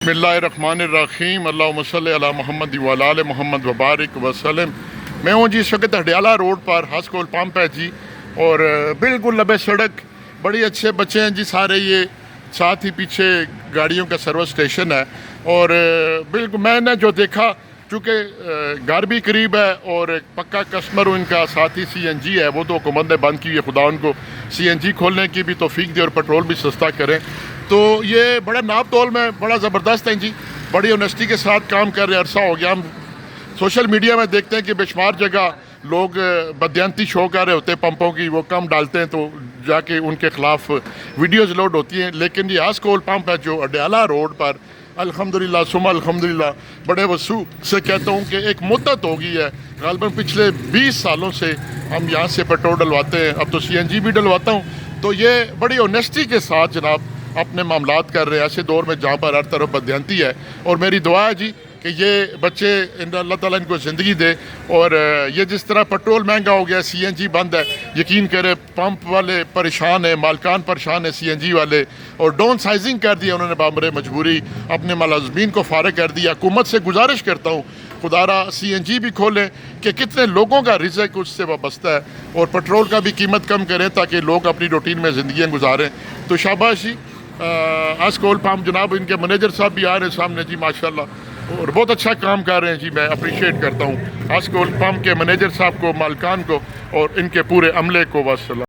بسم اللہ الرحمن الرحیم اللہم صلی علی محمد وعلی آل محمد وبارک وسلم۔ میں ہوں جی اس وقت ہڈیالہ روڈ پر ہاسکول پمپ ہے جی، اور بالکل لبے سڑک، بڑی اچھے بچے ہیں جی سارے، یہ ساتھ ہی پیچھے گاڑیوں کا سروس اسٹیشن ہے، اور بالکل میں نے جو دیکھا چونکہ گھر بھی قریب ہے اور پکا کسٹمر ان کا، ساتھ ہی سی این جی ہے، وہ تو حکومت نے بند کی ہے، خدا ان کو سی این جی کھولنے کی بھی توفیق دے اور پیٹرول بھی سستا کریں۔ تو یہ بڑا ناپ تول میں بڑا زبردست ہیں جی، بڑی اونیسٹی کے ساتھ کام کر رہے ہیں، عرصہ ہو گیا۔ ہم سوشل میڈیا میں دیکھتے ہیں کہ بے شمار جگہ لوگ بددیانتی شو کر رہے ہوتے ہیں پمپوں کی، وہ کم ڈالتے ہیں تو جا کے ان کے خلاف ویڈیوز لوڈ ہوتی ہیں، لیکن یہ ہاسکول پمپ ہے جو ہڈیالہ روڈ پر الحمدللہ ثم الحمدللہ بڑے وسوع سے کہتا ہوں کہ ایک مدت ہو گئی ہے، غالباً پچھلے 20 سالوں سے ہم یہاں سے پیٹرول ڈلواتے ہیں، اب تو سی این جی بھی ڈلواتا ہوں۔ تو یہ بڑی اونیسٹی کے ساتھ جناب اپنے معاملات کر رہے ہیں ایسے دور میں جہاں پر ہر طرف بددیانتی ہے، اور میری دعا ہے جی کہ یہ بچے اللہ تعالیٰ ان کو زندگی دے، اور یہ جس طرح پیٹرول مہنگا ہو گیا، سی این جی بند ہے، یقین کرے پمپ والے پریشان ہیں، مالکان پریشان ہیں سی این جی والے، اور ڈاؤن سائزنگ کر دیا انہوں نے بامر مجبوری، اپنے ملازمین کو فارغ کر دیا۔ حکومت سے گزارش کرتا ہوں خدا را سی این جی بھی کھولیں کہ کتنے لوگوں کا رزق اس سے وابستہ ہے، اور پیٹرول کا بھی قیمت کم کریں تاکہ لوگ اپنی روٹین میں زندگیاں گزاریں۔ تو شاباش جی، ہاسکول پمپ جناب ان کے مینیجر صاحب بھی آ رہے ہیں سامنے جی ماشاءاللہ، اور بہت اچھا کام کر رہے ہیں جی، میں اپریشیٹ کرتا ہوں ہاسکول پمپ کے مینیجر صاحب کو، مالکان کو، اور ان کے پورے عملے کو۔ والسلام۔